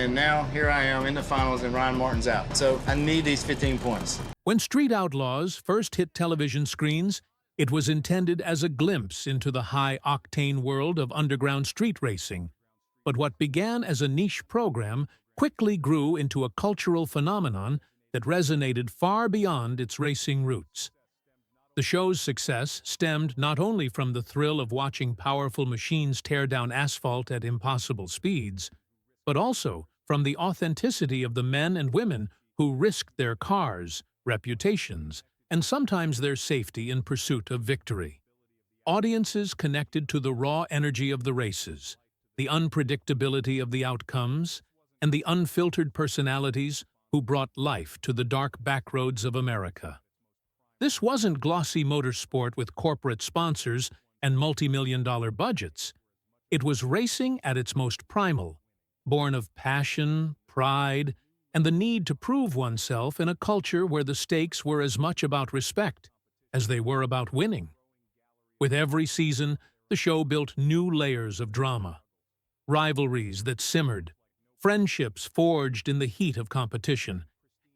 And now here I am in the finals and Ryan Martin's out. So I need these 15 points. When Street Outlaws first hit television screens, it was intended as a glimpse into the high-octane world of underground street racing. But what began as a niche program quickly grew into a cultural phenomenon that resonated far beyond its racing roots. The show's success stemmed not only from the thrill of watching powerful machines tear down asphalt at impossible speeds, but also from the authenticity of the men and women who risked their cars, reputations, and sometimes their safety in pursuit of victory. Audiences connected to the raw energy of the races, the unpredictability of the outcomes, and the unfiltered personalities who brought life to the dark backroads of America. This wasn't glossy motorsport with corporate sponsors and multi-million-dollar budgets. It was racing at its most primal, born of passion, pride, and the need to prove oneself in a culture where the stakes were as much about respect as they were about winning. With every season, the show built new layers of drama, rivalries that simmered, friendships forged in the heat of competition,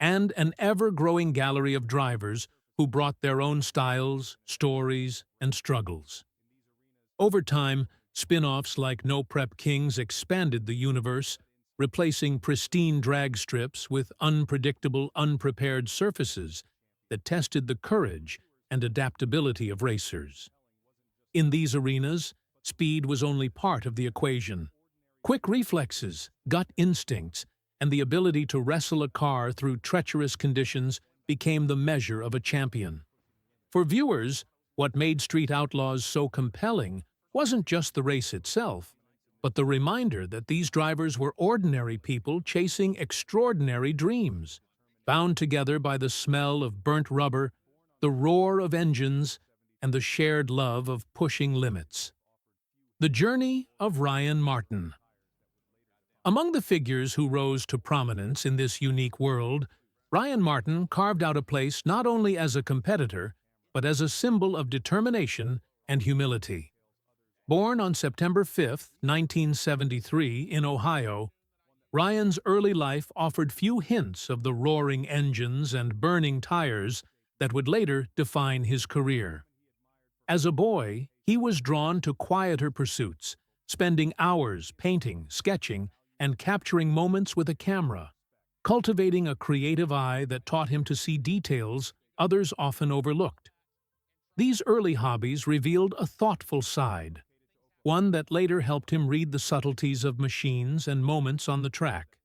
and an ever-growing gallery of drivers who brought their own styles, stories, and struggles. Over time, spin-offs like No Prep Kings expanded the universe, replacing pristine drag strips with unpredictable, unprepared surfaces that tested the courage and adaptability of racers. In these arenas, speed was only part of the equation. Quick reflexes, gut instincts, and the ability to wrestle a car through treacherous conditions became the measure of a champion. For viewers, what made Street Outlaws so compelling wasn't just the race itself, but the reminder that these drivers were ordinary people chasing extraordinary dreams, bound together by the smell of burnt rubber, the roar of engines, and the shared love of pushing limits. The journey of Ryan Martin. Among the figures who rose to prominence in this unique world, Ryan Martin carved out a place not only as a competitor, but as a symbol of determination and humility. Born on September 5, 1973, in Ohio, Ryan's early life offered few hints of the roaring engines and burning tires that would later define his career. As a boy, he was drawn to quieter pursuits, spending hours painting, sketching, and capturing moments with a camera, cultivating a creative eye that taught him to see details others often overlooked. These early hobbies revealed a thoughtful side, one that later helped him read the subtleties of machines and moments on the track.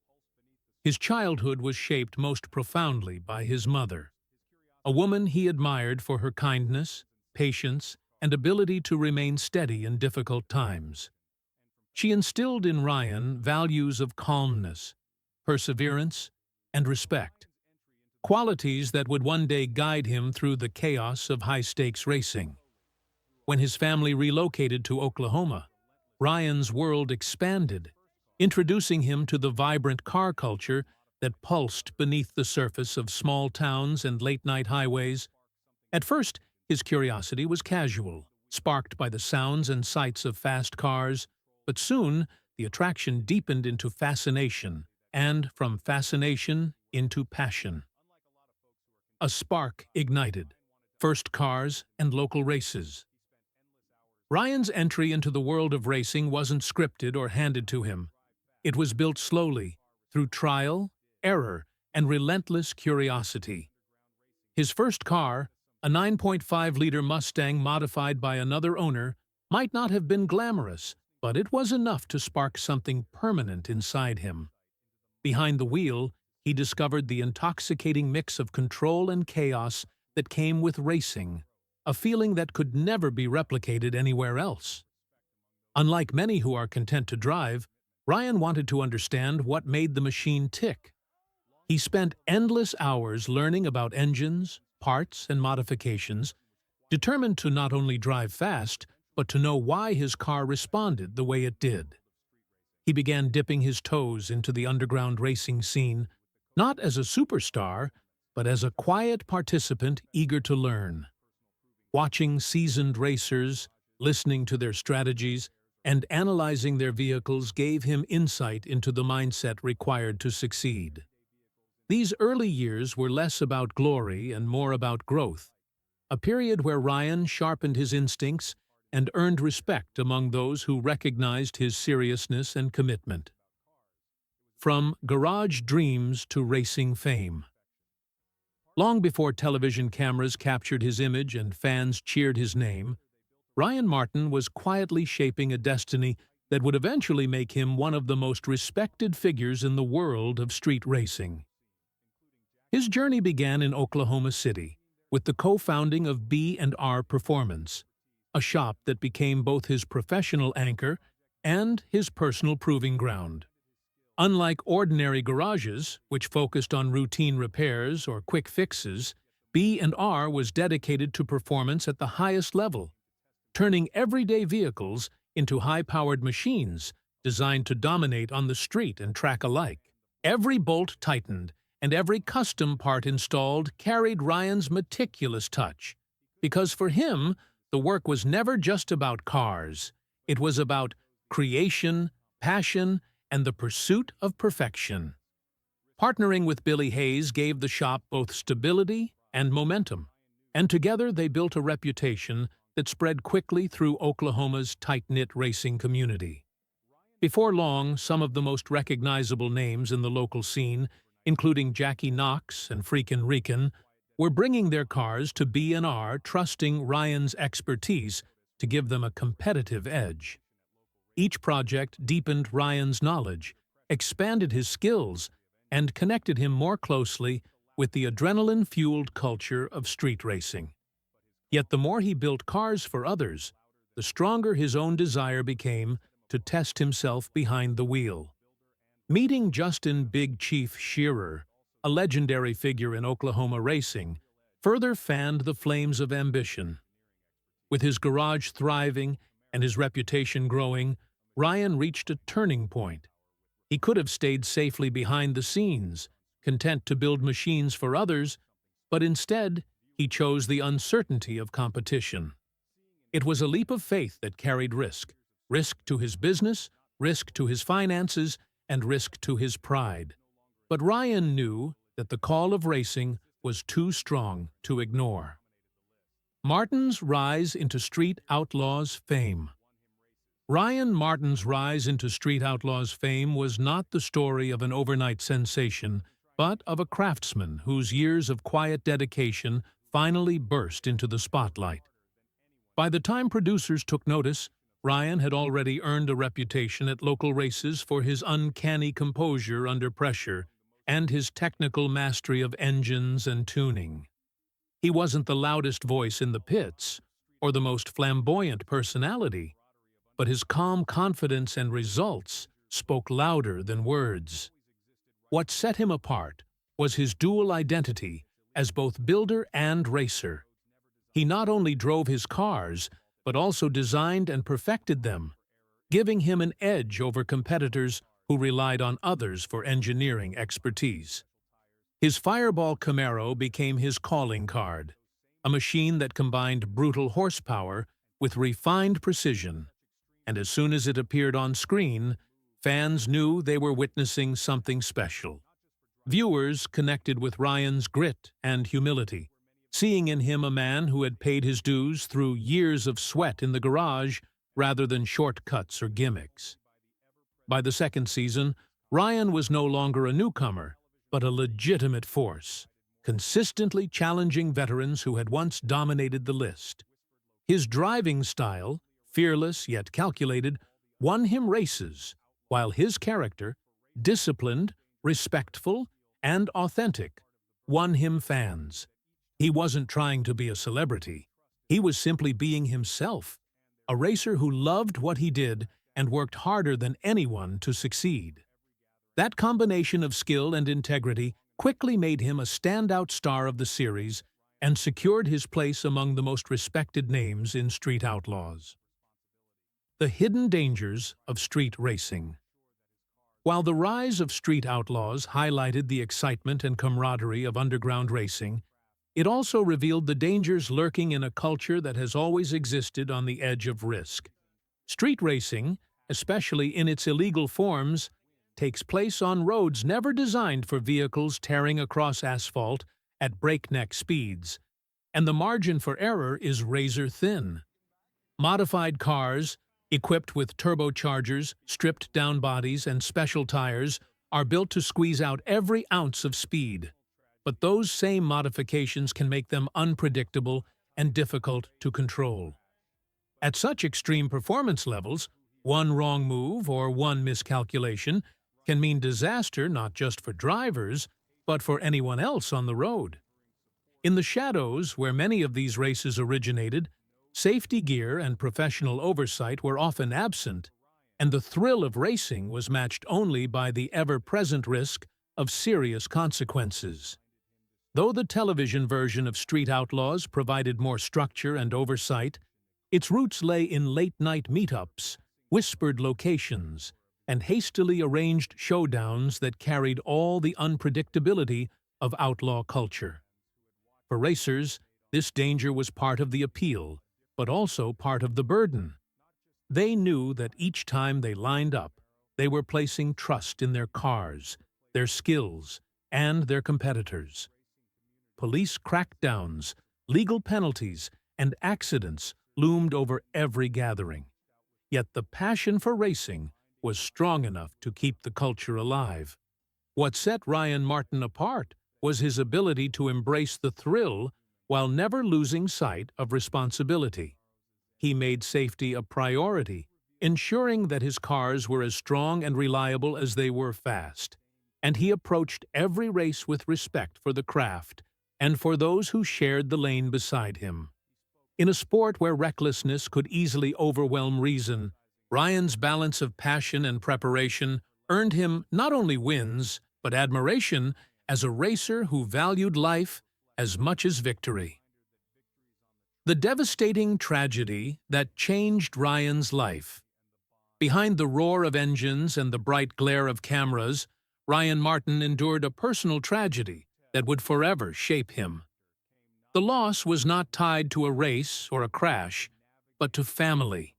His childhood was shaped most profoundly by his mother, a woman he admired for her kindness, patience, and ability to remain steady in difficult times. She instilled in Ryan values of calmness, perseverance, and respect, qualities that would one day guide him through the chaos of high-stakes racing. When his family relocated to Oklahoma, Ryan's world expanded, introducing him to the vibrant car culture that pulsed beneath the surface of small towns and late-night highways. At first, his curiosity was casual, sparked by the sounds and sights of fast cars, but soon the attraction deepened into fascination, and from fascination into passion. A spark ignited, first cars and local races. Ryan's entry into the world of racing wasn't scripted or handed to him. It was built slowly, through trial, error, and relentless curiosity. His first car, a 9.5-liter Mustang modified by another owner, might not have been glamorous, but it was enough to spark something permanent inside him. Behind the wheel, he discovered the intoxicating mix of control and chaos that came with racing, a feeling that could never be replicated anywhere else. Unlike many who are content to drive, Ryan wanted to understand what made the machine tick. He spent endless hours learning about engines, parts, and modifications, determined to not only drive fast, but to know why his car responded the way it did. He began dipping his toes into the underground racing scene, not as a superstar, but as a quiet participant eager to learn. Watching seasoned racers, listening to their strategies, and analyzing their vehicles gave him insight into the mindset required to succeed. These early years were less about glory and more about growth, a period where Ryan sharpened his instincts and earned respect among those who recognized his seriousness and commitment. From garage dreams to racing fame. Long before television cameras captured his image and fans cheered his name, Ryan Martin was quietly shaping a destiny that would eventually make him one of the most respected figures in the world of street racing. His journey began in Oklahoma City, with the co-founding of B&R Performance, a shop that became both his professional anchor and his personal proving ground. Unlike ordinary garages, which focused on routine repairs or quick fixes, B&R was dedicated to performance at the highest level, turning everyday vehicles into high-powered machines designed to dominate on the street and track alike. Every bolt tightened and every custom part installed carried Ryan's meticulous touch, because for him, the work was never just about cars. It was about creation, passion, and the pursuit of perfection. Partnering with Billy Hayes gave the shop both stability and momentum, and together they built a reputation that spread quickly through Oklahoma's tight-knit racing community. Before long, some of the most recognizable names in the local scene, including Jackie Knox and Freakin' Rican, were bringing their cars to B&R, trusting Ryan's expertise to give them a competitive edge. Each project deepened Ryan's knowledge, expanded his skills, and connected him more closely with the adrenaline-fueled culture of street racing. Yet the more he built cars for others, the stronger his own desire became to test himself behind the wheel. Meeting Justin Big Chief Shearer, a legendary figure in Oklahoma racing, further fanned the flames of ambition. With his garage thriving and his reputation growing, Ryan reached a turning point. He could have stayed safely behind the scenes, content to build machines for others, but instead, he chose the uncertainty of competition. It was a leap of faith that carried risk to his business, risk to his finances, and risk to his pride. But Ryan knew that the call of racing was too strong to ignore. Martin's rise into Street Outlaws fame. Ryan Martin's rise into Street Outlaws fame was not the story of an overnight sensation, but of a craftsman whose years of quiet dedication finally burst into the spotlight. By the time producers took notice, Ryan had already earned a reputation at local races for his uncanny composure under pressure and his technical mastery of engines and tuning. He wasn't the loudest voice in the pits or the most flamboyant personality, but his calm confidence and results spoke louder than words. What set him apart was his dual identity as both builder and racer. He not only drove his cars, but also designed and perfected them, giving him an edge over competitors who relied on others for engineering expertise. His Fireball Camaro became his calling card, a machine that combined brutal horsepower with refined precision, and as soon as it appeared on screen, fans knew they were witnessing something special. Viewers connected with Ryan's grit and humility, seeing in him a man who had paid his dues through years of sweat in the garage rather than shortcuts or gimmicks. By the second season, Ryan was no longer a newcomer, but a legitimate force, consistently challenging veterans who had once dominated the list. His driving style, fearless yet calculated, won him races, while his character, disciplined, respectful, and authentic, won him fans. He wasn't trying to be a celebrity. He was simply being himself, a racer who loved what he did and worked harder than anyone to succeed. That combination of skill and integrity quickly made him a standout star of the series and secured his place among the most respected names in Street Outlaws. The hidden dangers of street racing. While the rise of Street Outlaws highlighted the excitement and camaraderie of underground racing, it also revealed the dangers lurking in a culture that has always existed on the edge of risk. Street racing, especially in its illegal forms, takes place on roads never designed for vehicles tearing across asphalt at breakneck speeds, and the margin for error is razor-thin. Modified cars, equipped with turbochargers, stripped-down bodies, and special tires, are built to squeeze out every ounce of speed. But those same modifications can make them unpredictable and difficult to control. At such extreme performance levels, one wrong move or one miscalculation can mean disaster not just for drivers, but for anyone else on the road. In the shadows where many of these races originated, safety gear and professional oversight were often absent, and the thrill of racing was matched only by the ever-present risk of serious consequences. Though the television version of Street Outlaws provided more structure and oversight, its roots lay in late-night meetups, whispered locations, and hastily arranged showdowns that carried all the unpredictability of outlaw culture. For racers, this danger was part of the appeal, but also part of the burden. They knew that each time they lined up, they were placing trust in their cars, their skills, and their competitors. Police crackdowns, legal penalties, and accidents loomed over every gathering. Yet the passion for racing was strong enough to keep the culture alive. What set Ryan Martin apart was his ability to embrace the thrill while never losing sight of responsibility. He made safety a priority, ensuring that his cars were as strong and reliable as they were fast. And he approached every race with respect for the craft and for those who shared the lane beside him. In a sport where recklessness could easily overwhelm reason, Ryan's balance of passion and preparation earned him not only wins, but admiration as a racer who valued life as much as victory. The devastating tragedy that changed Ryan's life. Behind the roar of engines and the bright glare of cameras, Ryan Martin endured a personal tragedy that would forever shape him. The loss was not tied to a race or a crash, but to family,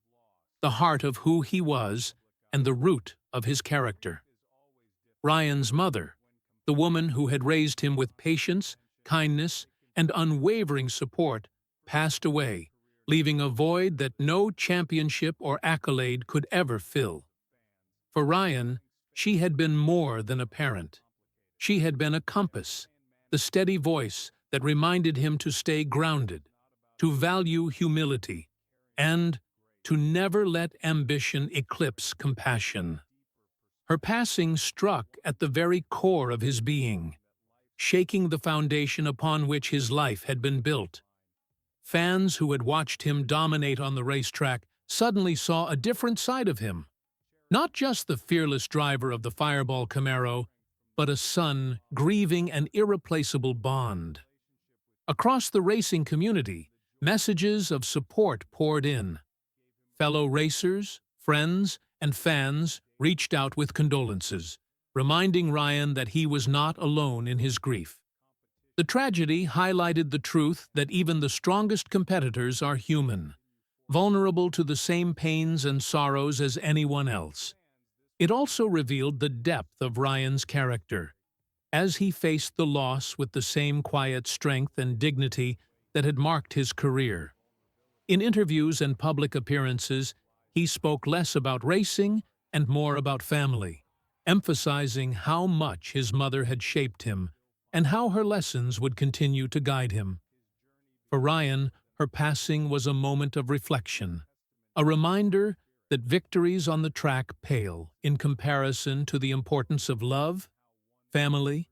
the heart of who he was and the root of his character. Ryan's mother, the woman who had raised him with patience, kindness, and unwavering support, passed away, leaving a void that no championship or accolade could ever fill. For Ryan, she had been more than a parent. She had been a compass, the steady voice that reminded him to stay grounded, to value humility, and to never let ambition eclipse compassion. Her passing struck at the very core of his being, shaking the foundation upon which his life had been built. Fans who had watched him dominate on the racetrack suddenly saw a different side of him. Not just the fearless driver of the Fireball Camaro, but a son grieving an irreplaceable bond. Across the racing community, messages of support poured in. Fellow racers, friends, and fans reached out with condolences, reminding Ryan that he was not alone in his grief. The tragedy highlighted the truth that even the strongest competitors are human, vulnerable to the same pains and sorrows as anyone else. It also revealed the depth of Ryan's character, as he faced the loss with the same quiet strength and dignity that had marked his career. In interviews and public appearances, he spoke less about racing and more about family, emphasizing how much his mother had shaped him and how her lessons would continue to guide him. For Ryan, her passing was a moment of reflection, a reminder that victories on the track pale in comparison to the importance of love, family,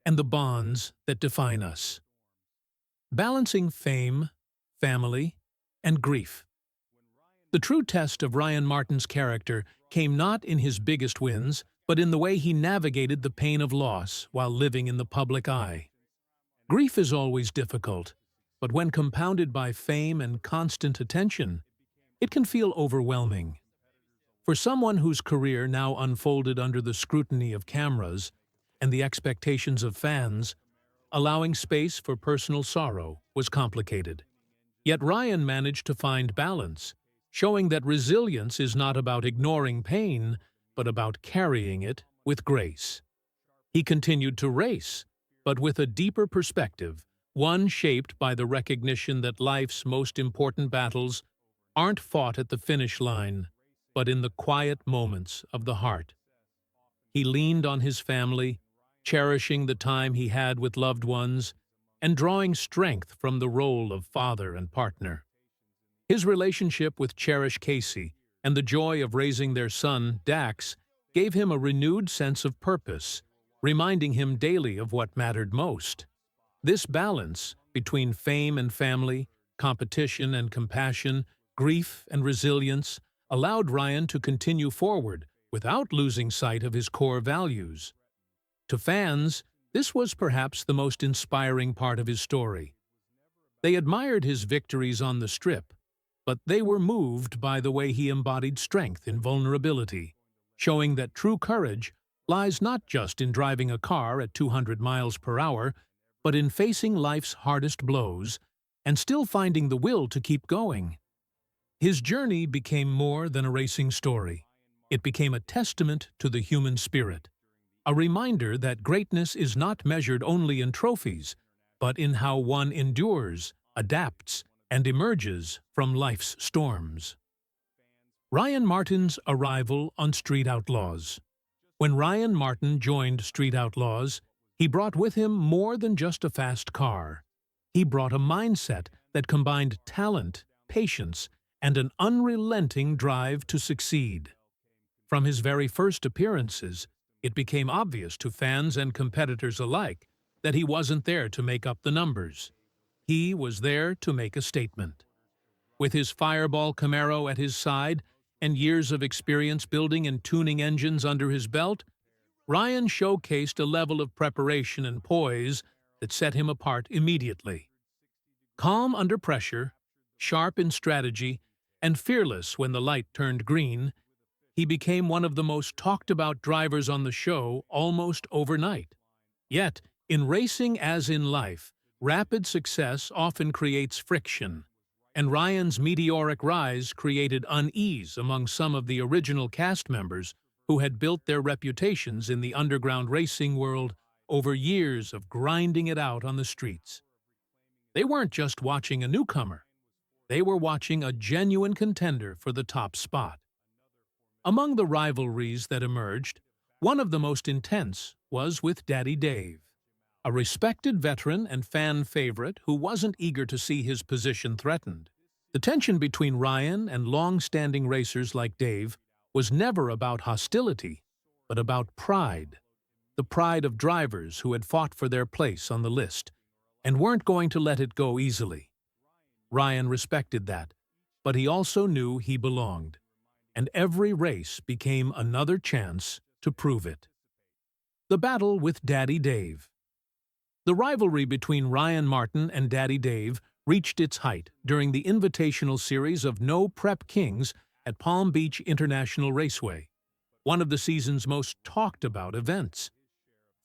and the bonds that define us. Balancing fame, family, and grief. The true test of Ryan Martin's character came not in his biggest wins, but in the way he navigated the pain of loss while living in the public eye. Grief is always difficult, but when compounded by fame and constant attention, it can feel overwhelming. For someone whose career now unfolded under the scrutiny of cameras and the expectations of fans, allowing space for personal sorrow was complicated. Yet Ryan managed to find balance, showing that resilience is not about ignoring pain, but about carrying it with grace. He continued to race, but with a deeper perspective, one shaped by the recognition that life's most important battles aren't fought at the finish line, but in the quiet moments of the heart. He leaned on his family, cherishing the time he had with loved ones, and drawing strength from the role of father and partner. His relationship with Cherish Casey and the joy of raising their son, Dax, gave him a renewed sense of purpose, reminding him daily of what mattered most. This balance between fame and family, competition and compassion, grief and resilience allowed Ryan to continue forward without losing sight of his core values. To fans, this was perhaps the most inspiring part of his story. They admired his victories on the strip, but they were moved by the way he embodied strength in vulnerability, showing that true courage lies not just in driving a car at 200 miles per hour, but in facing life's hardest blows and still finding the will to keep going. His journey became more than a racing story. It became a testament to the human spirit, a reminder that greatness is not measured only in trophies, but in how one endures, adapts, and emerges from life's storms. Ryan Martin's arrival on Street Outlaws. When Ryan Martin joined Street Outlaws, he brought with him more than just a fast car. He brought a mindset that combined talent, patience, and an unrelenting drive to succeed. From his very first appearances, it became obvious to fans and competitors alike that he wasn't there to make up the numbers. He was there to make a statement. With his Fireball Camaro at his side and years of experience building and tuning engines under his belt, Ryan showcased a level of preparation and poise that set him apart immediately. Calm under pressure, sharp in strategy, and fearless when the light turned green, he became one of the most talked-about drivers on the show almost overnight. Yet, in racing as in life, rapid success often creates friction, and Ryan's meteoric rise created unease among some of the original cast members who had built their reputations in the underground racing world over years of grinding it out on the streets. They weren't just watching a newcomer. They were watching a genuine contender for the top spot. Among the rivalries that emerged, one of the most intense was with Daddy Dave, a respected veteran and fan favorite who wasn't eager to see his position threatened. The tension between Ryan and long-standing racers like Dave was never about hostility, but about pride. The pride of drivers who had fought for their place on the list and weren't going to let it go easily. Ryan respected that, but he also knew he belonged, and every race became another chance to prove it. The battle with Daddy Dave. The rivalry between Ryan Martin and Daddy Dave reached its height during the invitational series of No Prep Kings at Palm Beach International Raceway, one of the season's most talked-about events.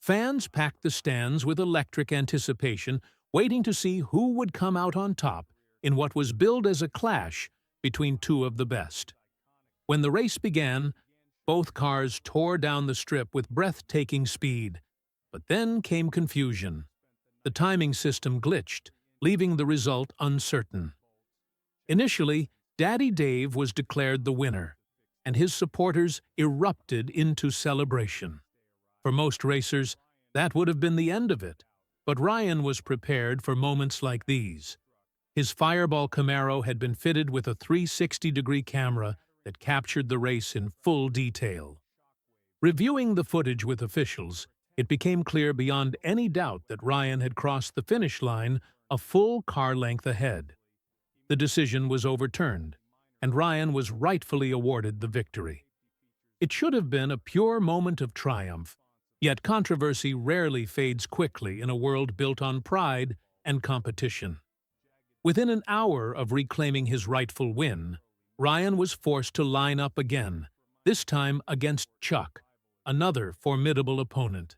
Fans packed the stands with electric anticipation, waiting to see who would come out on top in what was billed as a clash between two of the best. When the race began, both cars tore down the strip with breathtaking speed, but then came confusion. The timing system glitched, leaving the result uncertain. Initially, Daddy Dave was declared the winner, and his supporters erupted into celebration. For most racers, that would have been the end of it, but Ryan was prepared for moments like these. His Fireball Camaro had been fitted with a 360-degree camera that captured the race in full detail. Reviewing the footage with officials, it became clear beyond any doubt that Ryan had crossed the finish line a full car length ahead. The decision was overturned, and Ryan was rightfully awarded the victory. It should have been a pure moment of triumph, yet controversy rarely fades quickly in a world built on pride and competition. Within an hour of reclaiming his rightful win, Ryan was forced to line up again, this time against Chuck, another formidable opponent.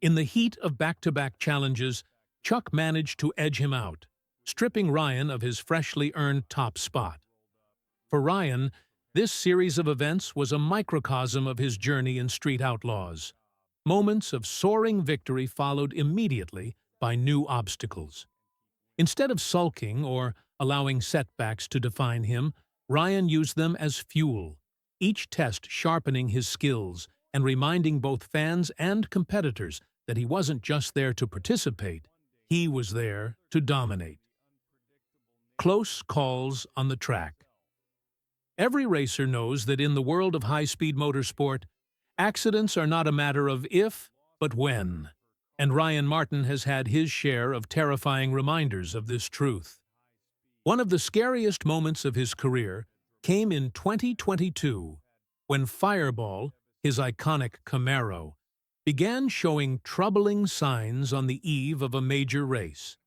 In the heat of back-to-back challenges, Chuck managed to edge him out, stripping Ryan of his freshly earned top spot. For Ryan, this series of events was a microcosm of his journey in Street Outlaws. Moments of soaring victory followed immediately by new obstacles. Instead of sulking or allowing setbacks to define him, Ryan used them as fuel, each test sharpening his skills and reminding both fans and competitors that he wasn't just there to participate, he was there to dominate. Close calls on the track. Every racer knows that in the world of high-speed motorsport, accidents are not a matter of if, but when. And Ryan Martin has had his share of terrifying reminders of this truth. One of the scariest moments of his career came in 2022, when Fireball, his iconic Camaro, began showing troubling signs on the eve of a major race.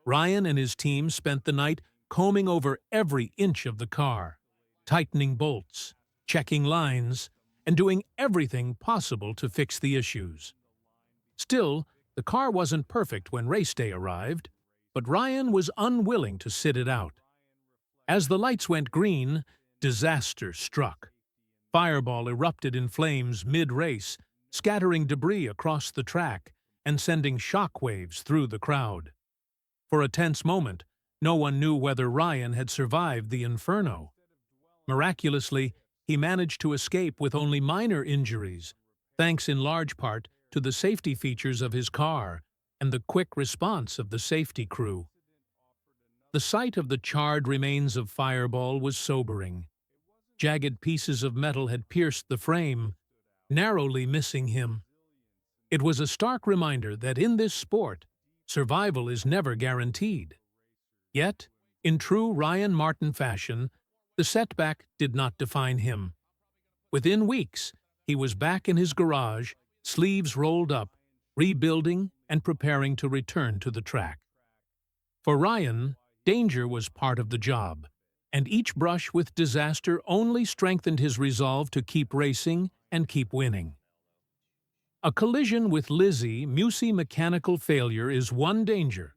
Ryan and his team spent the night combing over every inch of the car, tightening bolts, checking lines, and doing everything possible to fix the issues. Still, the car wasn't perfect when race day arrived, but Ryan was unwilling to sit it out. As the lights went green, disaster struck. Fireball erupted in flames mid-race, scattering debris across the track and sending shockwaves through the crowd. For a tense moment, no one knew whether Ryan had survived the inferno. Miraculously, he managed to escape with only minor injuries, thanks in large part to the safety features of his car and the quick response of the safety crew. The sight of the charred remains of Fireball was sobering. Jagged pieces of metal had pierced the frame, narrowly missing him. It was a stark reminder that in this sport, survival is never guaranteed. Yet, in true Ryan Martin fashion, the setback did not define him. Within weeks, he was back in his garage, sleeves rolled up, rebuilding and preparing to return to the track. For Ryan, danger was part of the job, and each brush with disaster only strengthened his resolve to keep racing and keep winning. A collision with Lizzie Musey mechanical failure is one danger,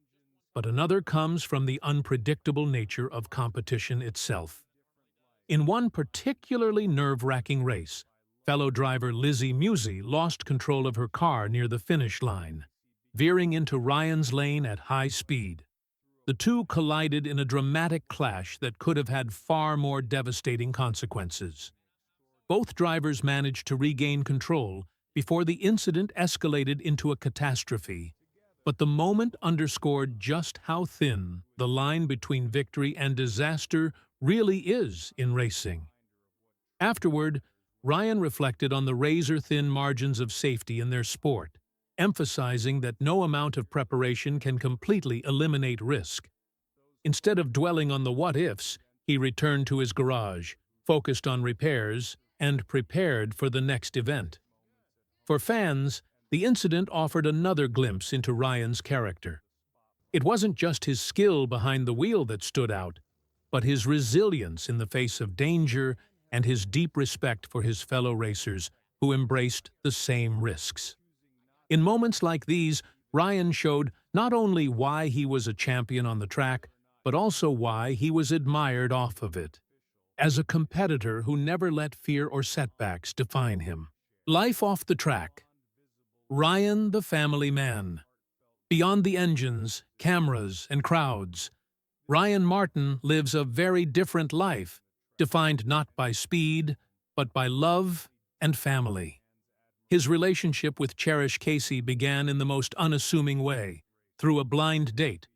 but another comes from the unpredictable nature of competition itself. In one particularly nerve-wracking race, fellow driver Lizzie Musey lost control of her car near the finish line, veering into Ryan's lane at high speed. The two collided in a dramatic clash that could have had far more devastating consequences. Both drivers managed to regain control before the incident escalated into a catastrophe, but the moment underscored just how thin the line between victory and disaster really is in racing. Afterward, Ryan reflected on the razor-thin margins of safety in their sport, emphasizing that no amount of preparation can completely eliminate risk. Instead of dwelling on the what-ifs, he returned to his garage, focused on repairs, and prepared for the next event. For fans, the incident offered another glimpse into Ryan's character. It wasn't just his skill behind the wheel that stood out, but his resilience in the face of danger and his deep respect for his fellow racers who embraced the same risks. In moments like these, Ryan showed not only why he was a champion on the track, but also why he was admired off of it. As a competitor who never let fear or setbacks define him. Life off the track. Ryan the family man. Beyond the engines, cameras, and crowds, Ryan Martin lives a very different life, defined not by speed, but by love and family. His relationship with Cherish Casey began in the most unassuming way, through a blind date.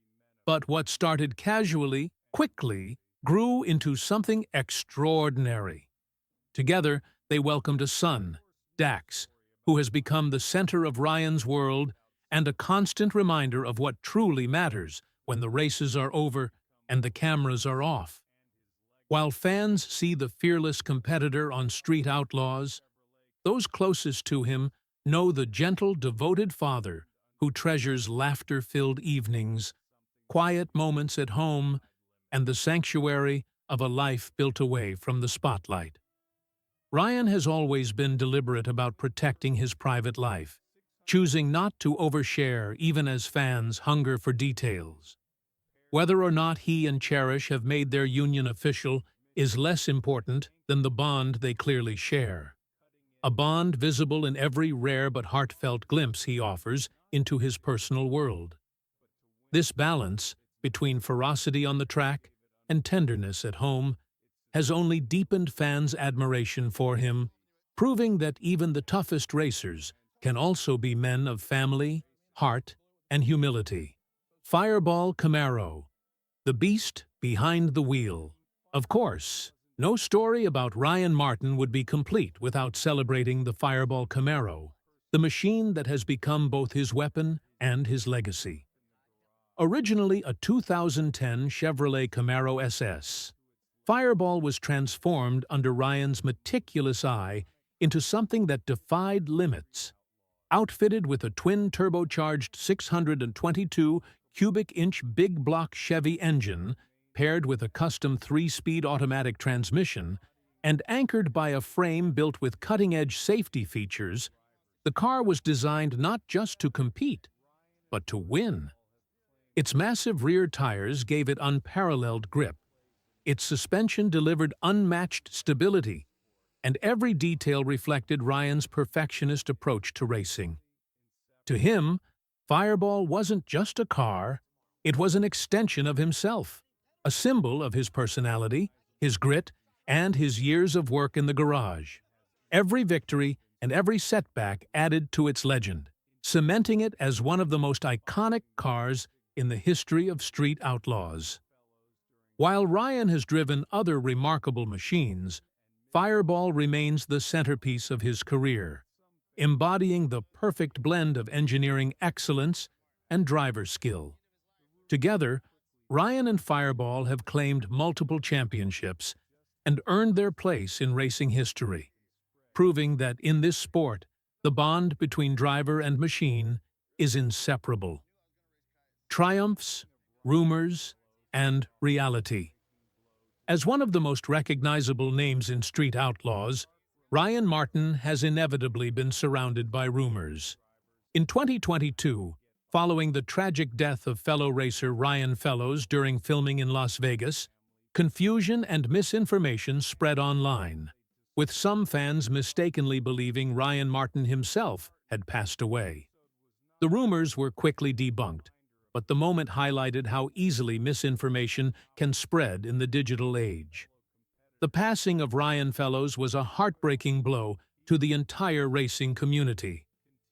But what started casually, quickly, grew into something extraordinary. Together, they welcomed a son, Dax, who has become the center of Ryan's world and a constant reminder of what truly matters when the races are over and the cameras are off. While fans see the fearless competitor on Street Outlaws, those closest to him know the gentle, devoted father who treasures laughter-filled evenings, quiet moments at home, and the sanctuary of a life built away from the spotlight. Ryan has always been deliberate about protecting his private life, choosing not to overshare even as fans hunger for details. Whether or not he and Cherish have made their union official, is less important than the bond they clearly share. A bond visible in every rare but heartfelt glimpse he offers into his personal world. This balance between ferocity on the track and tenderness at home has only deepened fans' admiration for him, proving that even the toughest racers can also be men of family, heart, and humility. Fireball Camaro, the beast behind the wheel. Of course, no story about Ryan Martin would be complete without celebrating the Fireball Camaro, the machine that has become both his weapon and his legacy. Originally a 2010 Chevrolet Camaro SS, Fireball was transformed under Ryan's meticulous eye into something that defied limits. Outfitted with a twin-turbocharged 622 cubic-inch big-block Chevy engine, paired with a custom 3-speed automatic transmission, and anchored by a frame built with cutting-edge safety features, the car was designed not just to compete, but to win. Its massive rear tires gave it unparalleled grip. Its suspension delivered unmatched stability, and every detail reflected Ryan's perfectionist approach to racing. To him, Fireball wasn't just a car, it was an extension of himself, a symbol of his personality, his grit, and his years of work in the garage. Every victory and every setback added to its legend, cementing it as one of the most iconic cars in the history of Street Outlaws. While Ryan has driven other remarkable machines, Fireball remains the centerpiece of his career, embodying the perfect blend of engineering excellence and driver skill. Together, Ryan and Fireball have claimed multiple championships and earned their place in racing history, proving that in this sport, the bond between driver and machine is inseparable. Triumphs, rumors, and reality. As one of the most recognizable names in Street Outlaws, Ryan Martin has inevitably been surrounded by rumors. In 2022, following the tragic death of fellow racer Ryan Fellows during filming in Las Vegas, confusion and misinformation spread online, with some fans mistakenly believing Ryan Martin himself had passed away. The rumors were quickly debunked, but the moment highlighted how easily misinformation can spread in the digital age. The passing of Ryan Fellows was a heartbreaking blow to the entire racing community,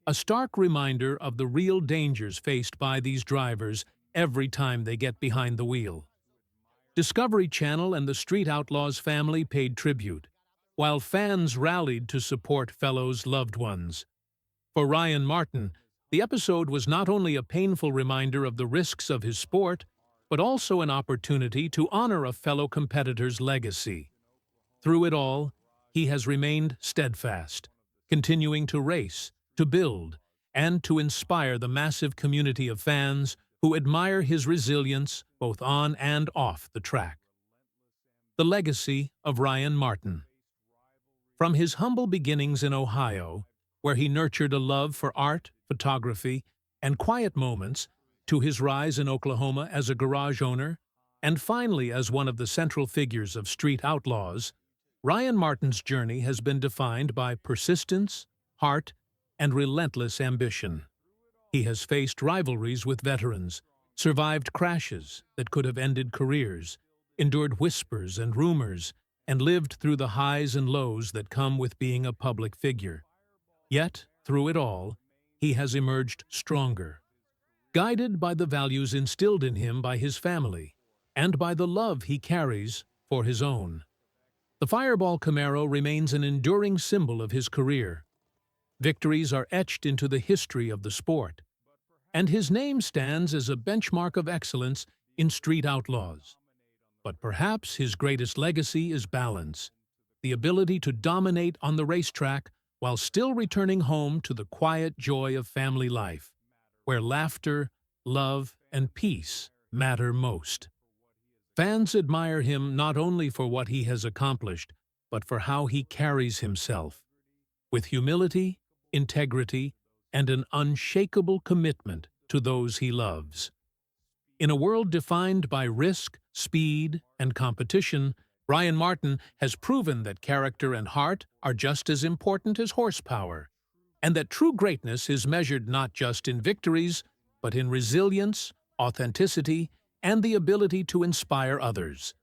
a stark reminder of the real dangers faced by these drivers every time they get behind the wheel. Discovery Channel and the Street Outlaws family paid tribute, while fans rallied to support Fellows' loved ones. For Ryan Martin, the episode was not only a painful reminder of the risks of his sport, but also an opportunity to honor a fellow competitor's legacy. Through it all, he has remained steadfast, continuing to race, to build, and to inspire the massive community of fans who admire his resilience both on and off the track. The legacy of Ryan Martin. From his humble beginnings in Ohio, where he nurtured a love for art, photography, and quiet moments, to his rise in Oklahoma as a garage owner, and finally as one of the central figures of Street Outlaws, Ryan Martin's journey has been defined by persistence, heart, and relentless ambition. He has faced rivalries with veterans, survived crashes that could have ended careers, endured whispers and rumors, and lived through the highs and lows that come with being a public figure. Yet, through it all, he has emerged stronger, guided by the values instilled in him by his family, and by the love he carries for his own. The Fireball Camaro remains an enduring symbol of his career. Victories are etched into the history of the sport, and his name stands as a benchmark of excellence in Street Outlaws. But perhaps his greatest legacy is balance, the ability to dominate on the racetrack while still returning home to the quiet joy of family life, where laughter, love, and peace matter most. Fans admire him not only for what he has accomplished, but for how he carries himself, with humility, integrity, and an unshakable commitment to those he loves. In a world defined by risk, speed, and competition, Ryan Martin has proven that character and heart are just as important as horsepower, and that true greatness is measured not just in victories, but in resilience, authenticity, and the ability to inspire others.